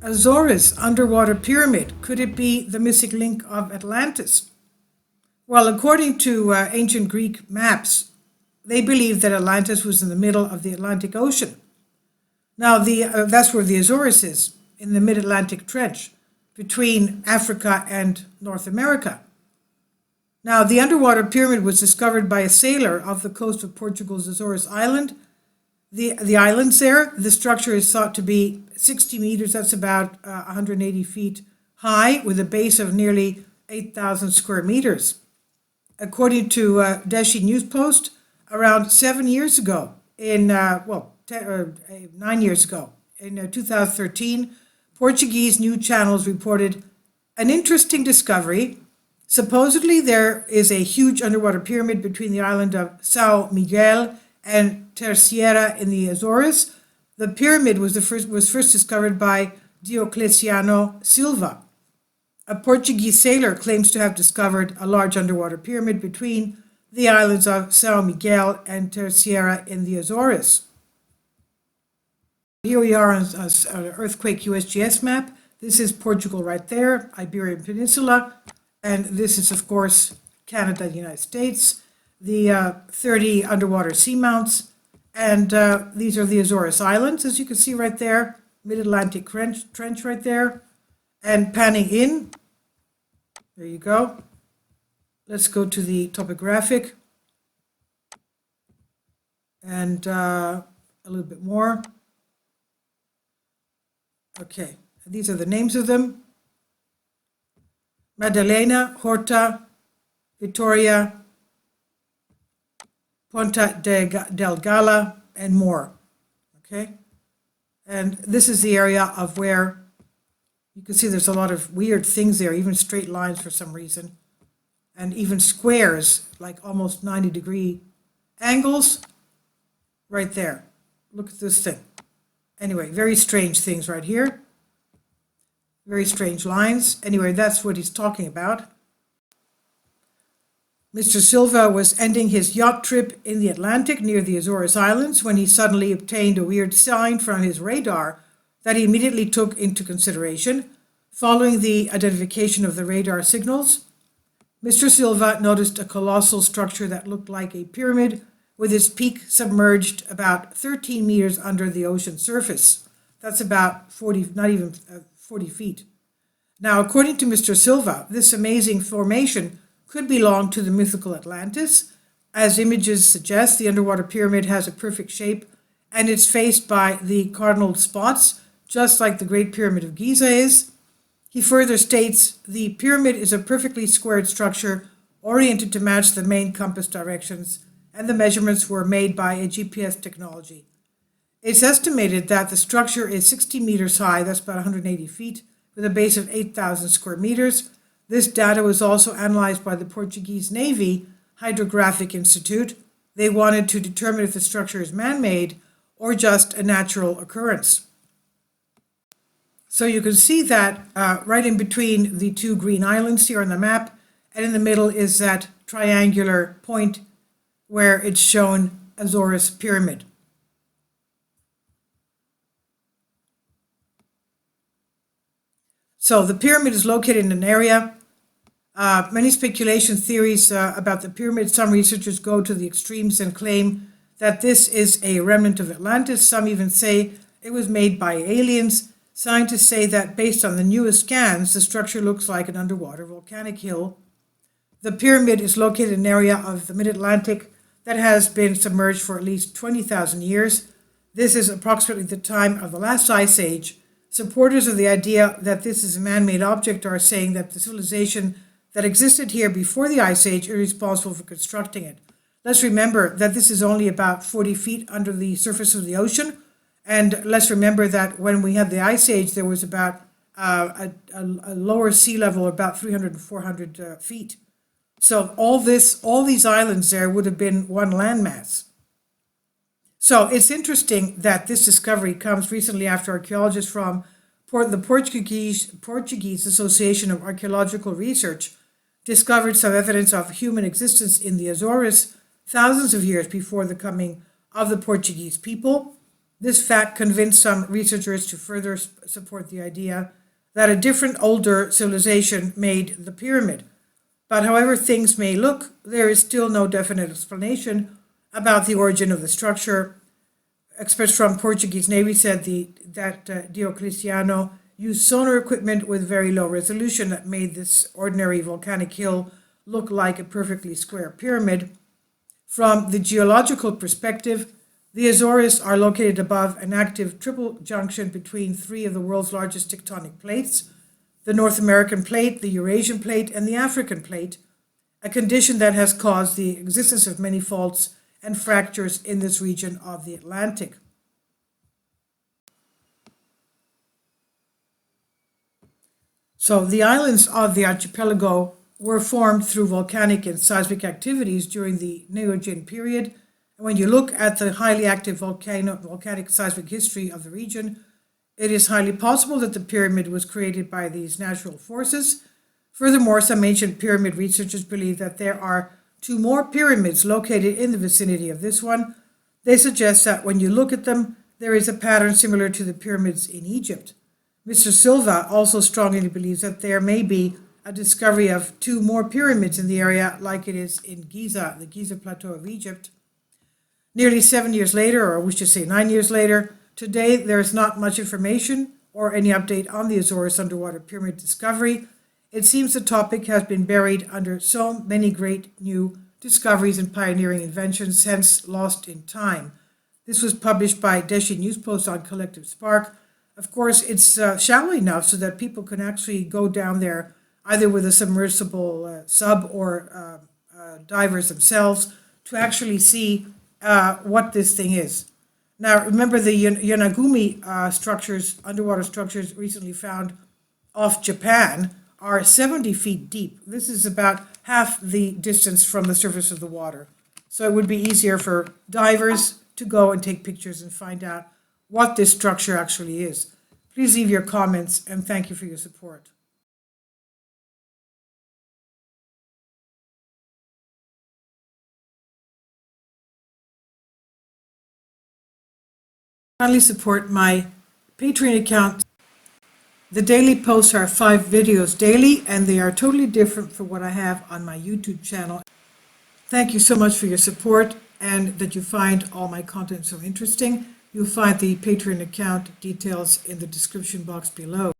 Azores underwater pyramid, could it be the missing link of Atlantis? Well, according to ancient Greek maps, they believed that Atlantis was in the middle of the Atlantic Ocean. Now, that's where the Azores is, in the mid-Atlantic trench, between Africa and North America. Now, the underwater pyramid was discovered by a sailor off the coast of Portugal's Azores Island. The islands there, the structure is thought to be 60 meters, that's about 180 feet high, with a base of nearly 8,000 square meters. According to Deshi News Post, around 7 years ago, 9 years ago, in 2013, Portuguese news channels reported an interesting discovery. Supposedly, there is a huge underwater pyramid between the island of São Miguel and Terceira in the Azores. The pyramid was first discovered by Diocleciano Silva. A Portuguese sailor claims to have discovered a large underwater pyramid between the islands of São Miguel and Terceira in the Azores. Here we are on an earthquake USGS map. This is Portugal right there, Iberian Peninsula, and this is, of course, Canada and the United States. The 30 underwater seamounts, and these are the Azores Islands, as you can see right there, Mid-Atlantic trench right there, and panning in, there you go. Let's go to the topographic, and a little bit more. Okay, these are the names of them. Madalena, Horta, Vitoria, Ponta del Gala, and more. Okay, and this is the area of where you can see there's a lot of weird things there, even straight lines for some reason, and even squares, like almost 90-degree angles right there. Look at this thing. Anyway, very strange things right here. Very strange lines. Anyway, that's what he's talking about. Mr. Silva was ending his yacht trip in the Atlantic near the Azores Islands when he suddenly obtained a weird sign from his radar that he immediately took into consideration. Following the identification of the radar signals, Mr. Silva noticed a colossal structure that looked like a pyramid with its peak submerged about 13 meters under the ocean surface. That's about 40 feet. Now, according to Mr. Silva, this amazing formation could belong to the mythical Atlantis. As images suggest, the underwater pyramid has a perfect shape and it's faced by the cardinal spots, just like the Great Pyramid of Giza is. He further states the pyramid is a perfectly squared structure oriented to match the main compass directions, and the measurements were made by a GPS technology. It's estimated that the structure is 60 meters high, that's about 180 feet, with a base of 8,000 square meters. This data was also analyzed by the Portuguese Navy Hydrographic Institute. They wanted to determine if the structure is man-made or just a natural occurrence. So you can see that right in between the two green islands here on the map, and in the middle is that triangular point where it's shown Azores Pyramid. So the pyramid is located in an area. Many speculation theories about the pyramid. Some researchers go to the extremes and claim that this is a remnant of Atlantis. Some even say it was made by aliens. Scientists say that based on the newest scans, the structure looks like an underwater volcanic hill. The pyramid is located in an area of the mid-Atlantic that has been submerged for at least 20,000 years. This is approximately the time of the last ice age. Supporters of the idea that this is a man-made object are saying that the civilization that existed here before the ice age is responsible for constructing it. Let's remember that this is only about 40 feet under the surface of the ocean. And let's remember that when we had the ice age, there was about a lower sea level, about 300 and 400 feet. So all these islands there would have been one landmass. So it's interesting that this discovery comes recently after archaeologists from the Portuguese Association of Archaeological Research discovered some evidence of human existence in the Azores thousands of years before the coming of the Portuguese people. This fact convinced some researchers to further support the idea that a different older civilization made the pyramid. But however things may look, there is still no definite explanation about the origin of the structure. Experts from Portuguese Navy said that Diocleciano used sonar equipment with very low resolution that made this ordinary volcanic hill look like a perfectly square pyramid. From the geological perspective, the Azores are located above an active triple junction between three of the world's largest tectonic plates, the North American plate, the Eurasian plate, and the African plate, a condition that has caused the existence of many faults and fractures in this region of the Atlantic. So the islands of the archipelago were formed through volcanic and seismic activities during the Neogen period. And when you look at the highly active volcanic seismic history of the region, it is highly possible that the pyramid was created by these natural forces. Furthermore, some ancient pyramid researchers believe that there are two more pyramids located in the vicinity of this one. They suggest that when you look at them, there is a pattern similar to the pyramids in Egypt. Mr. Silva also strongly believes that there may be a discovery of two more pyramids in the area like it is in Giza, the Giza Plateau of Egypt. Nearly 7 years later, or we should say 9 years later, today there is not much information or any update on the Azores underwater pyramid discovery. It seems the topic has been buried under so many great new discoveries and pioneering inventions, hence lost in time. This was published by Deshi News Post on Collective Spark. Of course, it's shallow enough so that people can actually go down there either with a submersible sub or divers themselves to actually see what this thing is. Now, remember the Yonaguni structures, underwater structures recently found off Japan, are 70 feet deep. This is about half the distance from the surface of the water. So it would be easier for divers to go and take pictures and find out what this structure actually is. Please leave your comments and thank you for your support. Kindly support my Patreon account. The daily posts are 5 videos daily, and they are totally different from what I have on my YouTube channel. Thank you so much for your support and that you find all my content so interesting. You'll find the Patreon account details in the description box below.